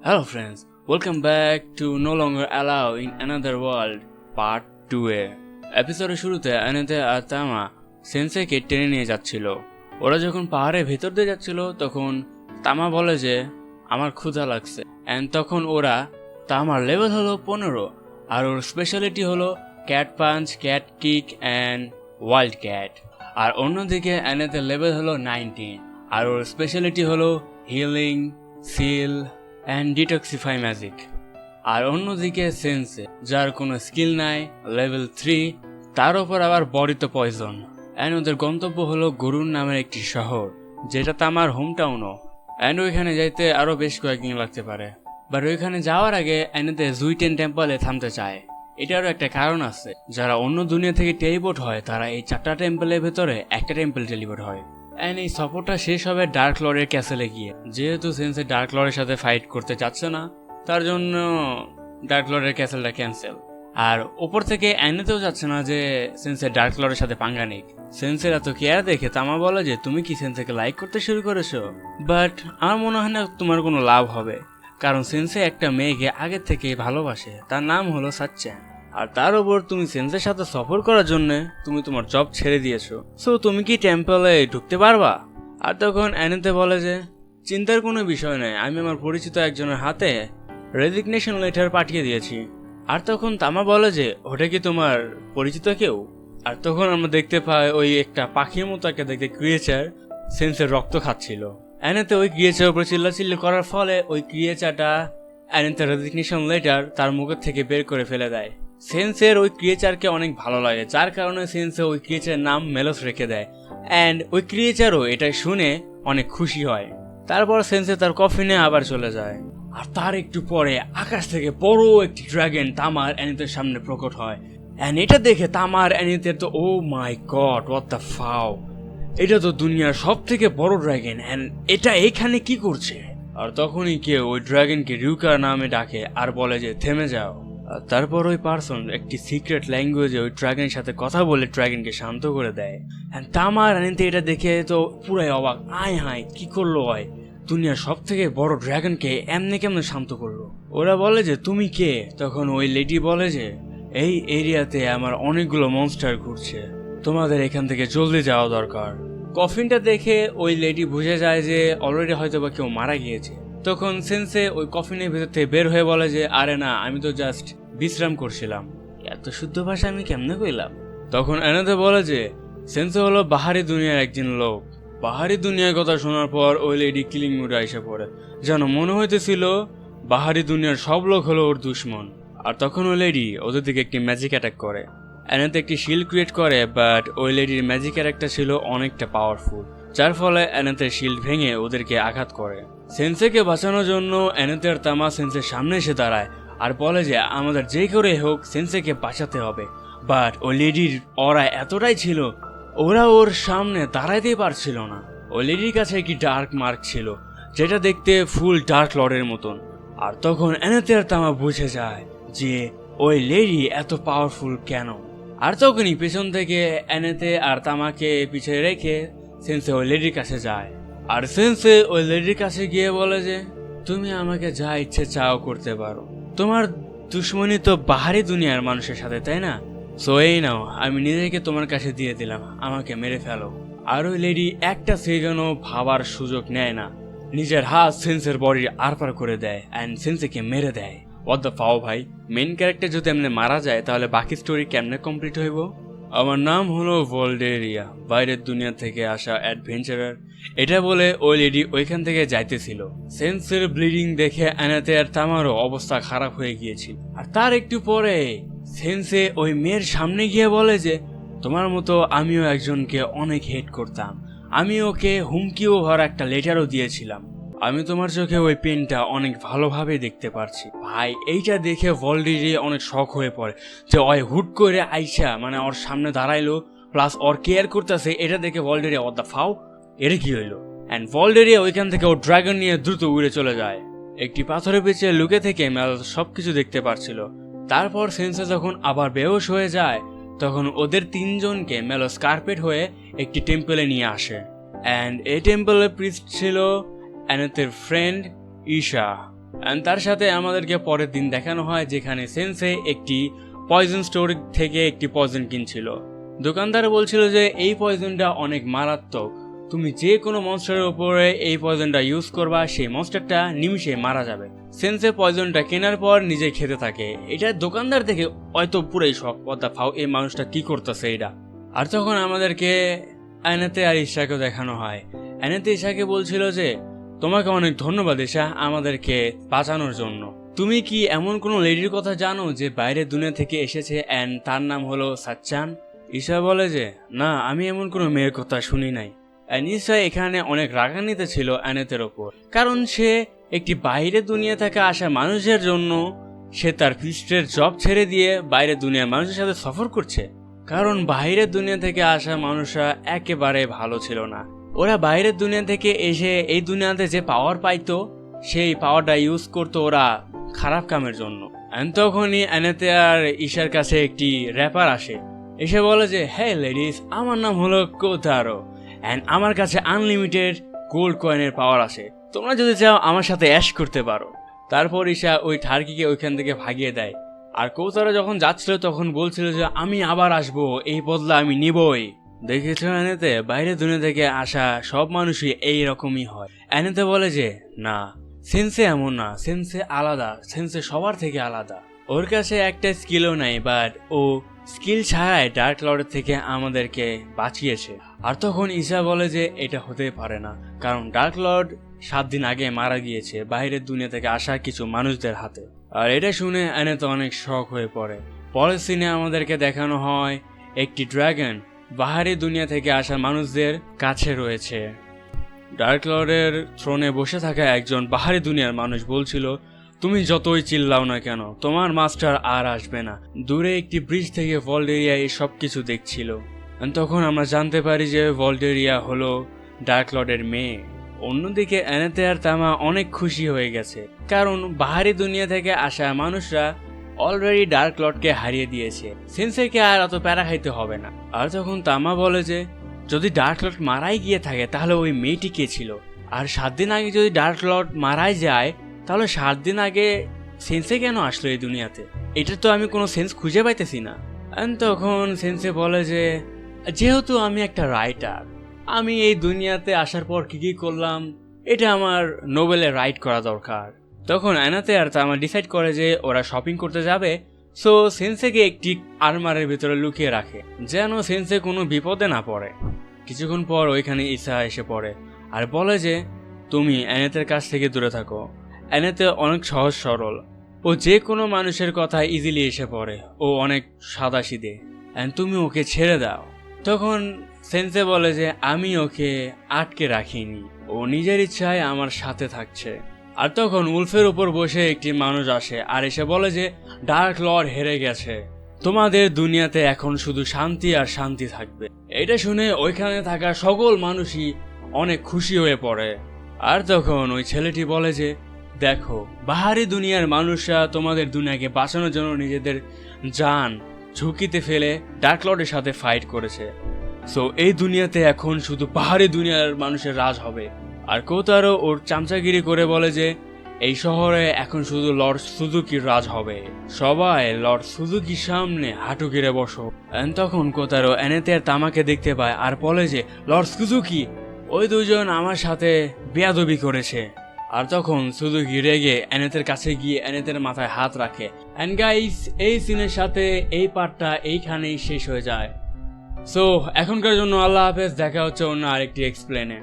Hello friends, welcome back to No Longer Allow in Another World Part 2-এ। এপিসোডের শুরুতে আনেতে আর তামা সেন্সেকে টেনে নিয়ে যাচ্ছিল। ওরা যখন পাহাড়ের ভেতর দিয়ে যাচ্ছিল তখন তামা বলে যে আমার ক্ষুধা লাগছে, অ্যান্ড তখন ওরা তামার লেভেল হলো 15 আর ওর স্পেশালিটি হলো cat punch, cat kick and wild cat. আর অন্যদিকে আনেতের লেভেল হলো 19 আর ওর স্পেশালিটি হলো healing, seal and detoxify magic. আর অন্যদিকে সেন্সে, যার কোনো স্কিল নাই, লেভেল 3, তার ওপর আবার বডিতে পয়জন। অ্যান্ড ওদের গন্তব্য হলো গরুন নামের একটি শহর, যেটা তামার হোম টাউনও। অ্যান্ড ওইখানে যাইতে আরও বেশ কয়েকদিন লাগতে পারে। বাট ওইখানে যাওয়ার আগে অ্যানেতে জুইটেন টেম্পলে থামতে চায়। এটারও একটা কারণ আছে, যারা অন্য দুনিয়া থেকে টেলিপোর্ট হয় তারা এই 4টা টেম্পলের ভেতরে একটা টেম্পল টেলিপোর্ট হয়। অ্যান্ড এই সফরটা শেষ হবে ডার্ক লর্ডের ক্যাসেলে গিয়ে। যেহেতু সেন্সে ডার্ক লর্ডের সাথে ফাইট করতে চাচ্ছে না, তার জন্য ডার্ক লর্ডের ক্যাসেলটা ক্যান্সেল। আর ওপর থেকে অ্যানেতেও যাচ্ছে না যে সেন্সে ডার্ক লর্ডের সাথে পাঙ্গা নিক। সেন্সের এত কেয়ার দেখে তামা বলে যে তুমি কি সেন্সেকে লাইক করতে শুরু করেছো? বাট আমার মনে হয় না তোমার কোনো লাভ হবে, কারণ সেন্সে একটা মেয়েকে আগের থেকেই ভালোবাসে, তার নাম হলো সাচ্চা। আর তার উপর তুমি সেন্সের সাথে সফর করার জন্য তুমি তোমার জব ছেড়ে দিয়েছো, সো তুমি কি টেম্পলে ঢুকতে পারবা? আর তখন অ্যানেতে বলে যে চিন্তার কোনো বিষয় নেই, আমি আমার পরিচিত একজনের হাতে রেজিগনেশন লেটার পাঠিয়ে দিয়েছি। আর তখন তামা বলে যে ওটা কি তোমার পরিচিত কেউ? আর তখন আমরা দেখতে পাই ওই একটা পাখির মতো একটা দেখতে ক্রিয়েচার সেন্সের রক্ত খাচ্ছিল। অ্যানেতে ওই ক্রিয়েচার উপর চিল্লাচিল্লি করার ফলে ওই ক্রিয়েচারটা অ্যানেতের রেজিগনেশন লেটার তার মুখের থেকে বের করে ফেলে দেয়। সেন্সের ওই ক্রিয়েচারকে অনেক ভালো লাগে, যার কারণে সেন্সে ওই ক্রিয়েচারের নাম মেলোস রেখে দেয়। অ্যান্ড ওই ক্রিয়েচারও এটা শুনে অনেক খুশি হয়। তারপর সেন্সে তার কফিনে আবার চলে যায়। আর তার একটু পরে আকাশ থেকে বড় একটি ড্রাগন তামার অ্যানিতের সামনে প্রকট হয়। অ্যান্ড এটা দেখে তামার অ্যানিতের তো ও মাই গড, হোয়াট দ্য ফাও, এটা তো দুনিয়ার সব থেকে বড় ড্রাগন, অ্যান্ড এটা এখানে কি করছে? আর তখনই কেউ ওই ড্রাগনকে রিউকা নামে ডাকে আর বলে যে থেমে যাও। আর তারপর ওই পার্সন একটি সিক্রেট ল্যাঙ্গুয়েজে ওই ড্রাগনের সাথে কথা বলে ড্রাগনকে শান্ত করে দেয়। অ্যান্ড তামার অ্যানিতে এটা দেখে তো পুরাই অবাক, আয় হায় কি করলো হয়, দুনিয়ার সব থেকে বড় ড্রাগনকে এমনি কেমনে শান্ত করলো? ওরা বলে যে তুমি কে? তখন ওই লেডি বলে যে এই এরিয়াতে আমার অনেকগুলো মনস্টার ঘুরছে, তোমাদের এখান থেকে জলদি যাওয়া দরকার। কফিনটা দেখে ওই লেডি বুঝে যায় যে অলরেডি হয়তো বা কেউ মারা গিয়েছে। তখন সেন্সে ওই কফিনের ভিতর থেকে বের হয়ে বলে যে আরে না, আমি তো জাস্ট বিশ্রাম করছিলাম। এত শুদ্ধ ভাষা আমি কেমনে কইলাম? তখন এনাতে বলে যে সেন্সে হলো বাহারি দুনিয়ার একজন লোক। বাহারি দুনিয়ার কথা শোনার পর ওই লেডি কিলিং মুডে এসে পড়ে, যেন মনে হইতেছিল বাহারি দুনিয়ার সব লোক হলো ওর দুশ্মন। আর তখন ওই লেডি ওদের দিকে একটি ম্যাজিক অ্যাটাক করে। অ্যানাতে একটি শিল্ড ক্রিয়েট করে, বাট ওই লেডির ম্যাজিক অ্যাটাকটা ছিল অনেকটা পাওয়ারফুল, যার ফলে অ্যানাতের শিল্ড ভেঙে ওদেরকে আঘাত করে। সেন্সেকে বাঁচানোর জন্য অ্যানাতে আর তামা সেন্সের সামনে এসে দাঁড়ায় আর বলে যে আমাদের যে করে হোক সেন্সেকে বাঁচাতে হবে। বাট ওই লেডির অরা এতটাই ছিল ওরা ওর সামনে দাঁড়াইতেই পারছিল না। ওই লেডির কাছে একটি ডার্ক মার্ক ছিল, যেটা দেখতে ফুল ডার্ক লর্ডের মতন। আর তখন অ্যানাতে আর তামা বুঝে যায় যে ওই লেডি এত পাওয়ারফুল কেন। আর তখনই পেছন থেকে অ্যানেতে আর তামাকে পিছিয়ে রেখে সেন্সে ওই লেডির কাছে যায়। আর সেন্সে ওই লেডির কাছে গিয়ে বলে যে তুমি আমাকে যা ইচ্ছে চাও করতে পারো, তোমার দুশ্মনী তো বাহারি দুনিয়ার মানুষের সাথে, তাই না? সো এই নাও, আমি নিজেকে তোমার কাছে দিয়ে দিলাম, আমাকে মেরে ফেলো। আর ওই লেডি একটা সেকেন্ডও ভাবার সুযোগ নেয় না, নিজের হাত সেন্সের বডির আরপার করে দেয় অ্যান্ড সেন্সেকে মেরে দেয়। হোয়াট দ্য ফাও ভাই, মেন ক্যারেক্টার যদি এমনি মারা যায় তাহলে বাকি স্টোরি কেমনে কমপ্লিট হইব? আমার নাম হলো ভলডেরিয়া, বাইরের দুনিয়া থেকে আসা অ্যাডভেঞ্চারার। এটা বলে ওই লেডি ওইখান থেকে যাইতেছিল। সেন্সের ব্লিডিং দেখে অ্যানাতে আর তামারও অবস্থা খারাপ হয়ে গিয়েছিল। আর তার একটু পরে সেন্সে ওই মেয়ের সামনে গিয়ে বলে যে তোমার মতো আমিও একজনকে অনেক হেট করতাম, আমি ওকে হুমকিও ভরা একটা লেটারও দিয়েছিলাম, আমি তোমার চোখে ওই পেনটা অনেক ভালোভাবে দেখতে পারছি। ভাই এইটা দেখে ভলডেরি অনেক শখ হয়ে পড়ে যে ওই হুট করে আইসা মানে ওর সামনে দাঁড়াইলো, প্লাস ওর কেয়ার করতেছে। এটা দেখে ভলডেরি হোয়াট দ্য ফাও, এটা কি হইলো? অ্যান্ড ভলডেরি ওইখান থেকে ও ড্রাগন নিয়ে দ্রুত উড়ে চলে যায়। একটি পাথরের পেছনে লুকে থেকে মেল সবকিছু দেখতে পারছিল। তারপর সেন্সে যখন আবার বেহোশ হয়ে যায় তখন ওদের তিনজনকে মেলো স্কার্পেট হয়ে একটি টেম্পলে নিয়ে আসে। অ্যান্ড এই টেম্পলের প্রিস্ট ছিল অ্যানাতের ফ্রেন্ড ঈশা। And তার সাথে আমাদেরকে পরের দিন দেখানো হয় যেখানে সেন্সে একটি পয়জন স্টোর থেকে একটি পয়জন কিনছিল। দোকানদার বলছিল যে এই পয়জনটা অনেক মারাত্মক, তুমি যে কোনো মনস্টারের উপরে এই পয়জনটা ইউজ করবা, সেই মনস্টারটা নিমিষে মারা যাবে। সেন্সে পয়জনটা কেনার পর নিজে খেতে থাকে। এটা দোকানদার দেখে হয়তো পুরাই শখ, কথা ফাও এই মানুষটা কি করতেছে এটা। আর তখন আমাদেরকে আয়নাতে আর ঈশাকে দেখানো হয়। আয়নাতে ঈশাকে বলছিল যে তোমাকে অনেক ধন্যবাদ ঈশা আমাদেরকে বাঁচানোর জন্য। তুমি কি এমন কোনো লেডির কথা জানো যে বাইরের দুনিয়া থেকে এসেছে অ্যান্ড তার নাম হলো সাচ্চান? ঈশা বলে যে না, আমি এমন কোনো মেয়ের কথা শুনি নাই। ঈশা এখানে অনেক রাগান্বিত ছিল অ্যানেতের ওপর, কারণ সে একটি বাইরের দুনিয়া থেকে আসা মানুষের জন্য সে তার ফিস্টের জব ছেড়ে দিয়ে বাইরের দুনিয়ার মানুষের সাথে সফর করছে। কারণ বাইরের দুনিয়া থেকে আসা মানুষরা একেবারে ভালো ছিল না। ওরা বাইরের দুনিয়া থেকে এসে এই দুনিয়াতে যে পাওয়ার পাইতো সেই পাওয়ারটা ইউজ করতো ওরা খারাপ কামের জন্য। তখনই অ্যানেতে আর ঈশার কাছে একটি র্যাপার আসে, এসে বলে যে হ্যাঁ লেডিস, আমার নাম হলো কোতারো অ্যান্ড আমার কাছে আনলিমিটেড গোল্ড কয়েনের পাওয়ার আছে, তোমরা যদি চাও আমার সাথে অ্যাশ করতে পারো। তারপর ঈশা ওই ঠার্কিকে ওইখান থেকে ভাগিয়ে দেয়। আর কৌতারা যখন যাচ্ছিল তখন বলছিল যে আমি আবার আসবো, এই বদলা আমি নিবই। দেখেছো অ্যানেতে, বাইরের দুনিয়া থেকে আসা সব মানুষই এইরকমই হয়। অ্যানেতে বলে যে না, সেন্সে এমন না, সেন্সে আলাদা, সেন্সে সবার থেকে আলাদা। ওর কাছে একটা স্কিলও নাই, বাট ও স্কিল ছাড়াই ডার্ক লর্ডের থেকে আমাদেরকে বাঁচিয়েছে। আর তখন ঈশা বলে যে এটা হতে পারে না, কারণ ডার্ক লর্ড 7 দিন আগে মারা গিয়েছে বাইরের দুনিয়া থেকে আসা কিছু মানুষদের হাতে। আর এটা শুনে অ্যানেতে অনেক শক হয়ে পড়ে। পরের সিনে আমাদেরকে দেখানো হয় একটি ড্রাগন বাহারি দুনিয়া থেকে আসা মানুষদের কাছে রয়েছে। ডার্ক লর্ডের থ্রোনে বসে থাকা একজন বাহারি দুনিয়ার মানুষ বলছিল তুমি যতই চিল্লাও না কেন তোমার মাস্টার আর আসবে না। দূরে একটি ব্রিজ থেকে ভলডেরিয়া এই সব কিছু দেখছিল। তখন আমরা জানতে পারি যে ভলডেরিয়া হলো ডার্ক লর্ডের মেয়ে। অন্যদিকে অ্যানেতে আর তামা অনেক খুশি হয়ে গেছে, কারণ বাহারি দুনিয়া থেকে আসা মানুষরা অলরেডি ডার্ক লর্ডকে হারিয়ে দিয়েছে, সেন্সেকে আর অত প্যারা খাইতে হবে না। আর তখন তামা বলে যে যদি ডার্ক লর্ড মারাই গিয়ে থাকে তাহলে ওই মেয়েটি কে ছিল? আর 7 দিন আগে যদি ডার্ক লর্ড মারাই যায় তাহলে 7 দিন আগে সেন্সে কেন আসলো এই দুনিয়াতে? এটা তো আমি কোনো সেন্স খুঁজে পাইতেছি না। তখন সেন্সে বলে যে যেহেতু আমি একটা রাইটার, আমি এই দুনিয়াতে আসার পর কি করলাম এটা আমার নোবেলে রাইট করা দরকার। তখন আয়নাতে আর তামা ডিসাইড করে যে ওরা শপিং করতে যাবে। সো সেন্সেকে একটি আলমারের ভিতরে লুকিয়ে রাখে যেন সেন্সে কোনো বিপদে না পড়ে। কিছুক্ষণ পর ওইখানে ঈশা এসে পড়ে আর বলে যে তুমি অ্যানেতের কাছ থেকে দূরে থাকো। অ্যানেতে অনেক সহজ সরল, ও যে কোনো মানুষের কথা ইজিলি এসে পড়ে, ও অনেক সাদাসিধে, তুমি ওকে ছেড়ে দাও। তখন সেন্সে বলে যে আমি ওকে আটকে রাখিনি, ও নিজের ইচ্ছায় আমার সাথে থাকছে। আর তখন উলফের উপর বসে একটি মানুষ আসে আর এসে বলে যে ডার্ক লর্ড হেরে গেছে, তোমাদের দুনিয়াতে এখন শুধু শান্তি আর শান্তি থাকবে। এটা শুনে ওইখানে থাকা সকল মানুষই অনেক খুশি হয়ে পড়ে। আর তখন ওই ছেলেটি বলে যে দেখো, বাহারি দুনিয়ার মানুষরা তোমাদের দুনিয়াকে বাঁচানোর জন্য নিজেদের জান ঝুঁকিতে ফেলে ডার্ক লর্ডের সাথে ফাইট করেছে। সো এই দুনিয়াতে এখন শুধু পাহাড়ি দুনিয়ার মানুষের রাজ হবে। আর কোতারো ওর চামচাগিরি করে বলে যে এই শহরে এখন শুধু লর্ড সুজুকির রাজ হবে, সবাই লর্ড সুজুকির সামনে হাঁটু গেড়ে বসো। তখন কোতারো অ্যানেতে আর তামাকে দেখতে পায় আর বলে যে লর্ড সুজুকি, ওই দুজন আমার সাথে বেয়াদবি করেছে। আর তখন সুজুকি রেগে অ্যানেতের কাছে গিয়ে অ্যানেতের মাথায় হাত রাখে। এন্ড গাইস, এই সিনের সাথে এই পার্টটা এইখানেই শেষ হয়ে যায়। সো এখনকার জন্য আল্লাহ হাফেজ, দেখা হচ্ছে অন্য আরেকটি এক্সপ্লেনে।